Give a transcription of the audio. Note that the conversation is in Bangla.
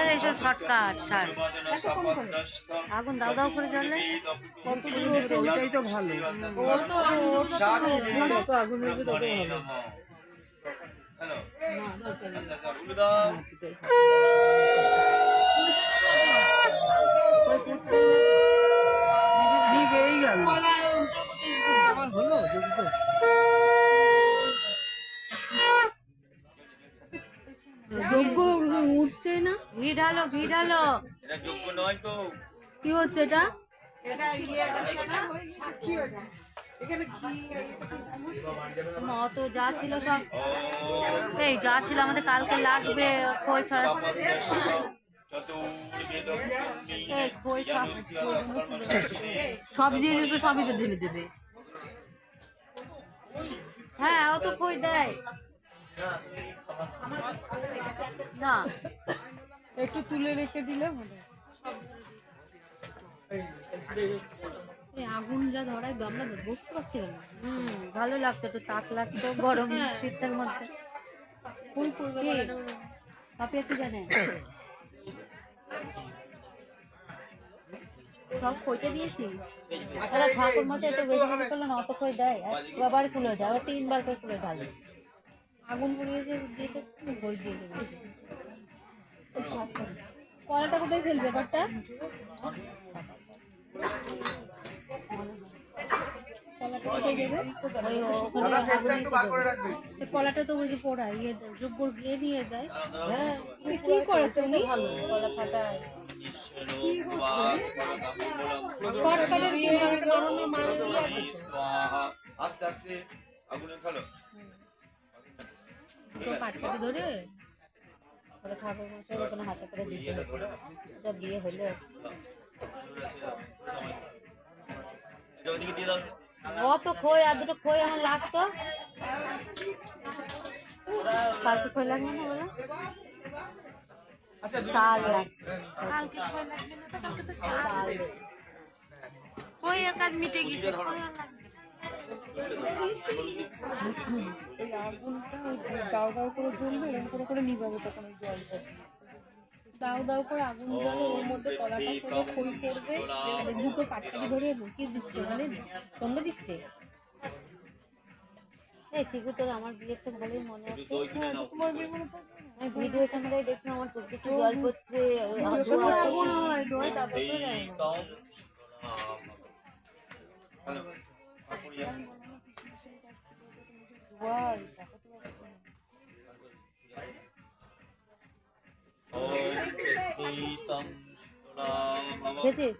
এইসব শর্টকাট সার আগুন দাও দাও করে জ্বললে ওইটাই তো ভালো। যত আগুন হবে তত ভালো। এই গেল আমার হলো যজ্ঞ। যজ্ঞ উঠছে না, ঘি ঢালো ঘি ঢালো। এটা যোগ্য নয় তো। কি হচ্ছে এটা? অত যা ছিল সব এই যা ছিল আমাদের কালকে লাগবে খই ছড়া এই খই সব দিয়ে দিলে তো সবই তো ঢেলে দেবে। হ্যাঁ ও তো খই দেয় না, একটু তুলে রেখে দিলে ভালো। আগুন যা ধরায় আমরা বসতে পারছিলাম না। ভালো লাগতো, একটু তাক লাগতো গরম শীতের মধ্যে। ফুল পড়বে পাপিয়া কি জানে সব খইটা দিয়েছি। তাহলে ঠাকুর মশাই একটু বেশি বেশি করলে না অত খই দেয়, আবার খুলে যায়, আবার 3 বার করে খুলে ঢালে। আগুন পড়িয়েছে দিয়েছে, খই দিয়েছে। কলাটা কোথায় ফেলবে ব্যাপারটা? কলাটা তো ওই যে পোড়া ইয়ে যোগ্য গিয়ে নিয়ে যায়। কি করেছে উনি? কলা ফাটায় আস্তে আস্তে আগুনে ফেলো। পাটকাটি ধরে ঠাকুর মশাই ওখানে হাতে করে দিতে যা বিয়ে হলো। অত খই আর দুটো খই আমার লাগতো, কালকে খই লাগবে না বলো? চাল লাগবে কালকে খই লাগবে না তো, কালকে তো চাল খইয়ের কাজ মিটে গেছে, খই আর লাগবে না। এই আগুনটা দাও দাও করে জ্বলবে, এরকম করে নিভাবে তখন ওই জলটা। দাও দাও করে আগুন জ্বলে, ওর মধ্যে কলাটা করে খই পড়বে, দুটো পাটকাটি ধরে কি দিচ্ছে মানে সন্ধ্যা দিচ্ছে। এই চিকু তোর আমার বিয়ের তো ভালোই মনে আছে, আমি ভিডিও ক্যামেরায় দেখলাম আমার চোখ কিছু জল পড়ছে। আগুন হয় দোয় তারপরে যায় না। খেয়েছিস?